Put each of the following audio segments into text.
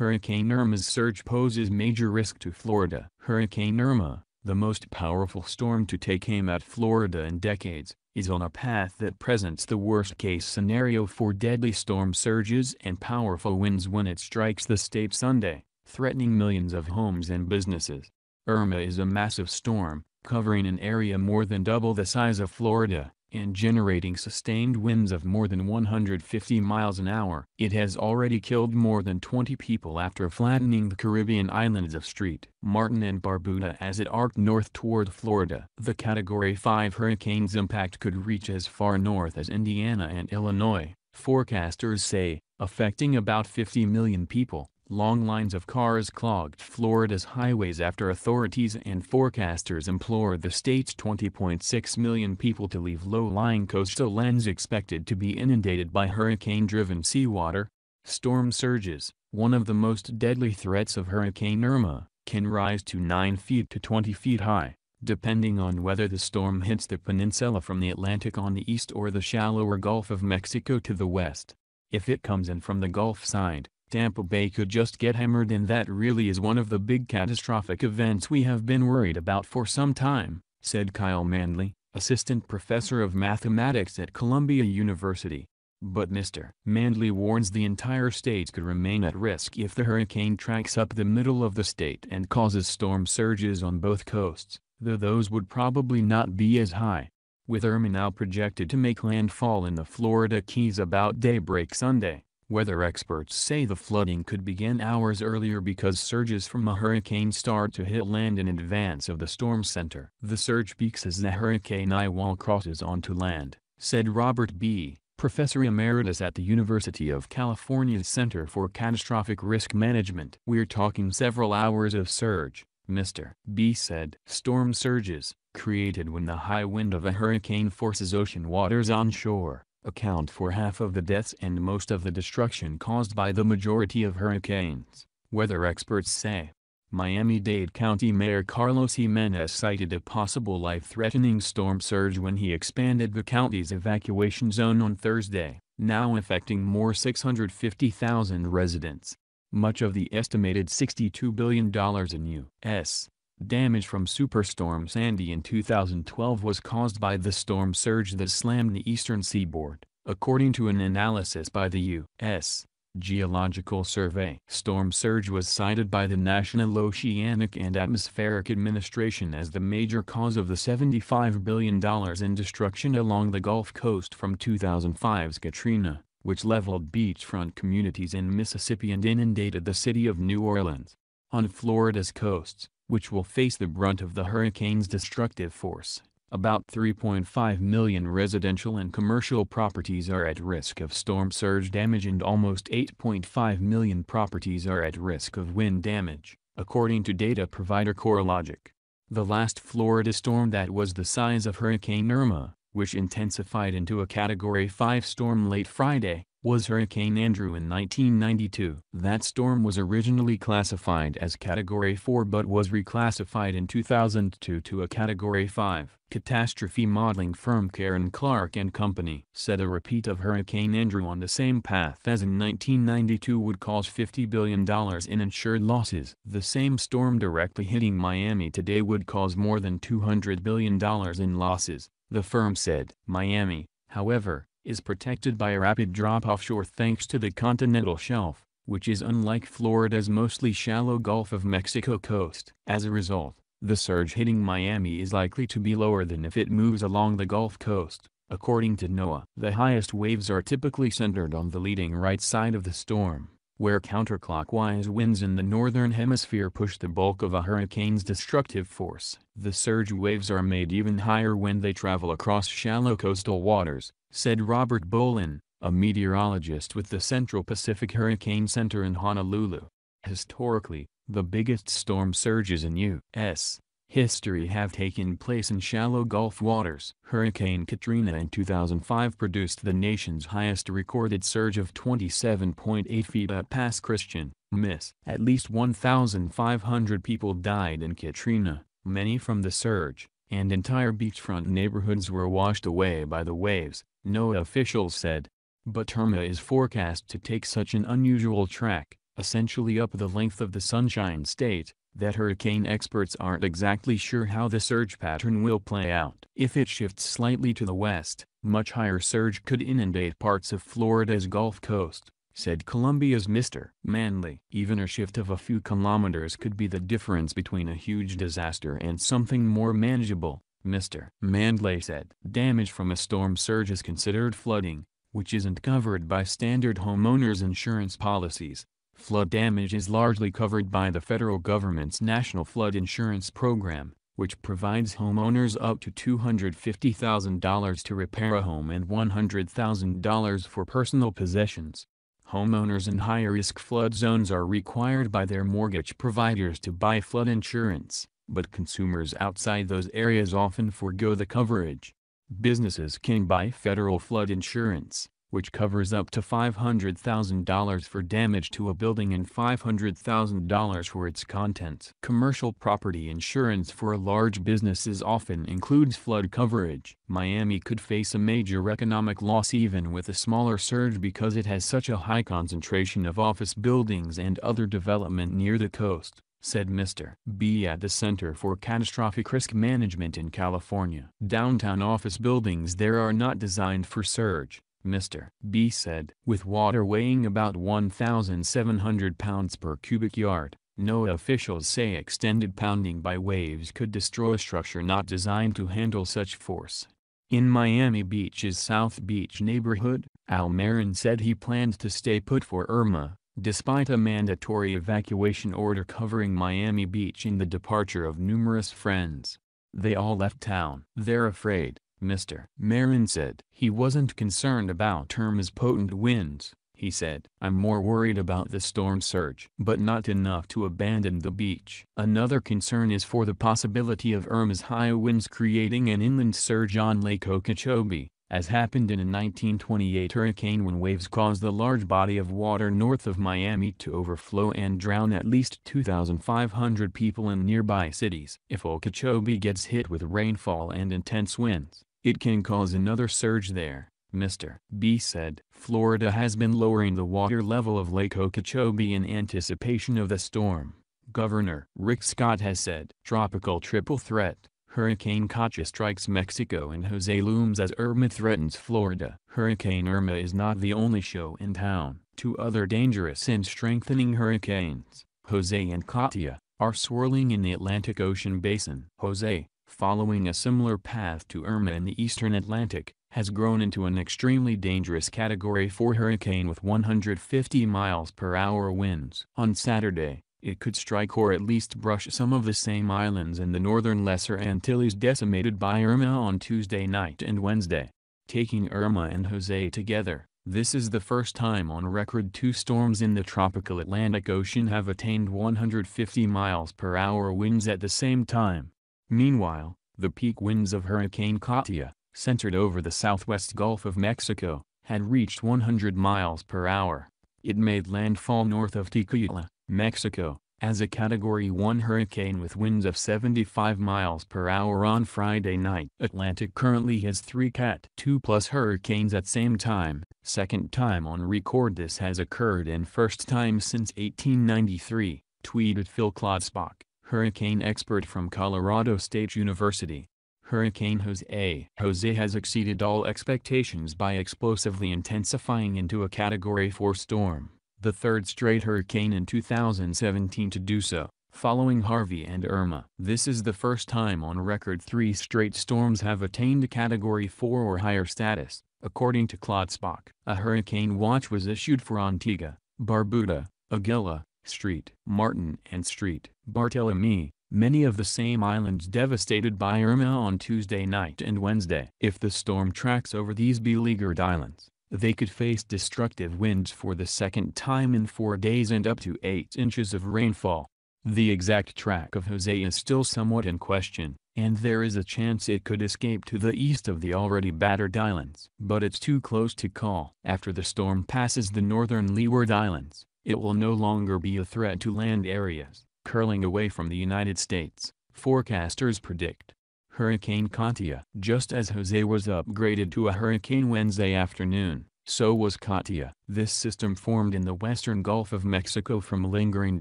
Hurricane Irma's surge poses major risk to Florida. Hurricane Irma, the most powerful storm to take aim at Florida in decades, is on a path that presents the worst-case scenario for deadly storm surges and powerful winds when it strikes the state Sunday, threatening millions of homes and businesses. Irma is a massive storm, covering an area more than double the size of Florida, and generating sustained winds of more than 150 miles an hour. It has already killed more than 20 people after flattening the Caribbean islands of St. Martin and Barbuda as it arced north toward Florida. The Category 5 hurricane's impact could reach as far north as Indiana and Illinois, forecasters say, affecting about 50 million people. Long lines of cars clogged Florida's highways after authorities and forecasters implored the state's 20.6 million people to leave low-lying coastal lands expected to be inundated by hurricane-driven seawater. Storm surges, one of the most deadly threats of Hurricane Irma, can rise to 9 feet to 20 feet high, depending on whether the storm hits the peninsula from the Atlantic on the east or the shallower Gulf of Mexico to the west. If it comes in from the Gulf side, Tampa Bay could just get hammered, and that really is one of the big catastrophic events we have been worried about for some time, said Kyle Manley, assistant professor of mathematics at Columbia University. But Mr. Manley warns the entire state could remain at risk if the hurricane tracks up the middle of the state and causes storm surges on both coasts, though those would probably not be as high. With Irma now projected to make landfall in the Florida Keys about daybreak Sunday, weather experts say the flooding could begin hours earlier because surges from a hurricane start to hit land in advance of the storm center. The surge peaks as the hurricane eyewall crosses onto land, said Robert B., professor emeritus at the University of California's Center for Catastrophic Risk Management. We're talking several hours of surge, Mr. B said. Storm surges, created when the high wind of a hurricane forces ocean waters onshore, account for half of the deaths and most of the destruction caused by the majority of hurricanes, weather experts say. Miami-Dade County Mayor Carlos Jimenez cited a possible life-threatening storm surge when he expanded the county's evacuation zone on Thursday, now affecting more 650,000 residents. Much of the estimated $62 billion in U.S. damage from Superstorm Sandy in 2012 was caused by the storm surge that slammed the eastern seaboard, according to an analysis by the U.S. Geological Survey. Storm surge was cited by the National Oceanic and Atmospheric Administration as the major cause of the $75 billion in destruction along the Gulf Coast from 2005's Katrina, which leveled beachfront communities in Mississippi and inundated the city of New Orleans. On Florida's coasts, which will face the brunt of the hurricane's destructive force, about 3.5 million residential and commercial properties are at risk of storm surge damage and almost 8.5 million properties are at risk of wind damage, according to data provider CoreLogic. The last Florida storm that was the size of Hurricane Irma, which intensified into a Category 5 storm late Friday, was Hurricane Andrew in 1992. That storm was originally classified as Category 4 but was reclassified in 2002 to a Category 5. Catastrophe modeling firm Karen Clark and Company said a repeat of Hurricane Andrew on the same path as in 1992 would cause $50 billion in insured losses. The same storm directly hitting Miami today would cause more than $200 billion in losses, the firm said. Miami, however, is protected by a rapid drop offshore thanks to the continental shelf, which is unlike Florida's mostly shallow Gulf of Mexico coast. As a result, the surge hitting Miami is likely to be lower than if it moves along the Gulf Coast, according to NOAA. The highest waves are typically centered on the leading right side of the storm, where counterclockwise winds in the northern hemisphere push the bulk of a hurricane's destructive force. The surge waves are made even higher when they travel across shallow coastal waters, said Robert Bolin, a meteorologist with the Central Pacific Hurricane Center in Honolulu. Historically, the biggest storm surges in U.S. history have taken place in shallow Gulf waters. Hurricane Katrina in 2005 produced the nation's highest recorded surge of 27.8 feet at Pass Christian, Miss. At least 1,500 people died in Katrina, many from the surge, and entire beachfront neighborhoods were washed away by the waves, NOAA officials said. But Irma is forecast to take such an unusual track, essentially up the length of the Sunshine State, that hurricane experts aren't exactly sure how the surge pattern will play out. If it shifts slightly to the west, much higher surge could inundate parts of Florida's Gulf Coast, said Columbia's Mr. Manley. Even a shift of a few kilometers could be the difference between a huge disaster and something more manageable, Mr. Manley said. Damage from a storm surge is considered flooding, which isn't covered by standard homeowners insurance policies. Flood damage is largely covered by the federal government's National Flood Insurance Program, which provides homeowners up to $250,000 to repair a home and $100,000 for personal possessions. Homeowners in high-risk flood zones are required by their mortgage providers to buy flood insurance, but consumers outside those areas often forego the coverage. Businesses can buy federal flood insurance, which covers up to $500,000 for damage to a building and $500,000 for its contents. Commercial property insurance for large businesses often includes flood coverage. Miami could face a major economic loss even with a smaller surge because it has such a high concentration of office buildings and other development near the coast, said Mr. B at the Center for Catastrophic Risk Management in California. Downtown office buildings there are not designed for surge, Mr. B said. With water weighing about 1,700 pounds per cubic yard, NOAA officials say extended pounding by waves could destroy a structure not designed to handle such force. In Miami Beach's South Beach neighborhood, Al Marin said he planned to stay put for Irma, despite a mandatory evacuation order covering Miami Beach and the departure of numerous friends. They all left town. They're afraid, Mr. Marin said. He wasn't concerned about Irma's potent winds, he said. I'm more worried about the storm surge. But not enough to abandon the beach. Another concern is for the possibility of Irma's high winds creating an inland surge on Lake Okeechobee, as happened in a 1928 hurricane when waves caused a large body of water north of Miami to overflow and drown at least 2,500 people in nearby cities. If Okeechobee gets hit with rainfall and intense winds, it can cause another surge there, Mr. B said. Florida has been lowering the water level of Lake Okeechobee in anticipation of the storm, Governor Rick Scott has said. Tropical triple threat. Hurricane Katia strikes Mexico and Jose looms as Irma threatens Florida. Hurricane Irma is not the only show in town. Two other dangerous and strengthening hurricanes, Jose and Katia, are swirling in the Atlantic Ocean basin. Jose, following a similar path to Irma in the eastern Atlantic, has grown into an extremely dangerous Category 4 hurricane with 150 miles per hour winds. On Saturday, it could strike or at least brush some of the same islands in the northern Lesser Antilles decimated by Irma on Tuesday night and Wednesday. Taking Irma and Jose together, this is the first time on record two storms in the tropical Atlantic Ocean have attained 150 miles per hour winds at the same time. Meanwhile, the peak winds of Hurricane Katia, centered over the southwest Gulf of Mexico, had reached 100 miles per hour. It made landfall north of Tequila, Mexico, as a Category 1 hurricane with winds of 75 miles per hour on Friday night. Atlantic currently has 3 Cat 2+ hurricanes at same time, second time on record this has occurred and first time since 1893, tweeted Phil Klodsbach, hurricane expert from Colorado State University. Hurricane Jose. Jose has exceeded all expectations by explosively intensifying into a Category 4 storm, the third straight hurricane in 2017 to do so, following Harvey and Irma. This is the first time on record 3 straight storms have attained a Category 4 or higher status, according to Klodsbach. A hurricane watch was issued for Antigua, Barbuda, Aguila, St. Martin and St. Barthélemy, many of the same islands devastated by Irma on Tuesday night and Wednesday. If the storm tracks over these beleaguered islands, they could face destructive winds for the second time in 4 days and up to 8 inches of rainfall. The exact track of Jose is still somewhat in question, and there is a chance it could escape to the east of the already battered islands. But it's too close to call. After the storm passes the northern Leeward Islands, it will no longer be a threat to land areas curling away from the United States, forecasters predict. Hurricane Katia. Just as Jose was upgraded to a hurricane Wednesday afternoon, So was Katia. This system formed in the western Gulf of Mexico from lingering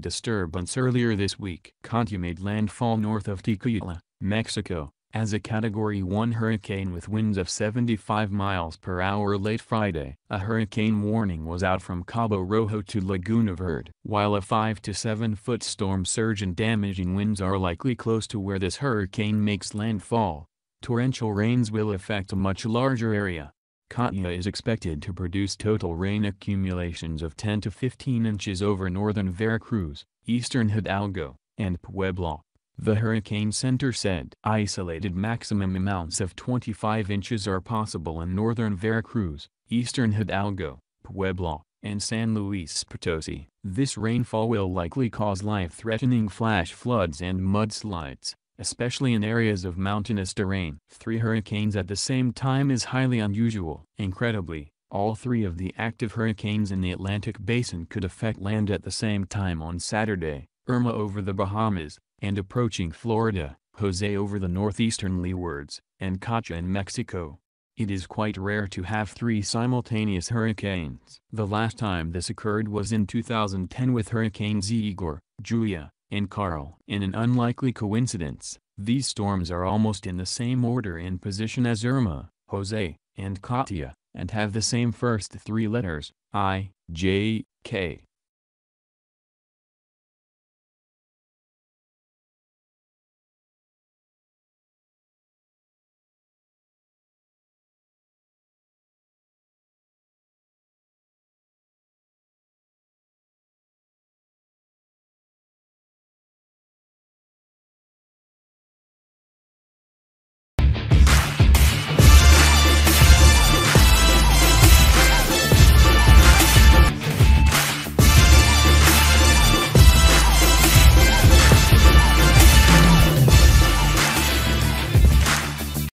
disturbance earlier this week. Katia made landfall north of Tequila, Mexico, as a Category 1 hurricane with winds of 75 miles per hour late Friday. A hurricane warning was out from Cabo Rojo to Laguna Verde. While a 5 to 7 foot storm surge and damaging winds are likely close to where this hurricane makes landfall, torrential rains will affect a much larger area. Katia is expected to produce total rain accumulations of 10 to 15 inches over northern Veracruz, eastern Hidalgo, and Puebla, the Hurricane Center said. Isolated maximum amounts of 25 inches are possible in northern Veracruz, eastern Hidalgo, Puebla, and San Luis Potosi. This rainfall will likely cause life-threatening flash floods and mudslides, especially in areas of mountainous terrain. 3 hurricanes at the same time is highly unusual. Incredibly, all 3 of the active hurricanes in the Atlantic Basin could affect land at the same time on Saturday: Irma over the Bahamas, and approaching Florida, Jose over the northeastern leewards, and Katia in Mexico. It is quite rare to have 3 simultaneous hurricanes. The last time this occurred was in 2010 with Hurricanes Igor, Julia, and Carl. In an unlikely coincidence, these storms are almost in the same order in position as Irma, Jose, and Katia, and have the same first 3 letters, I, J, K.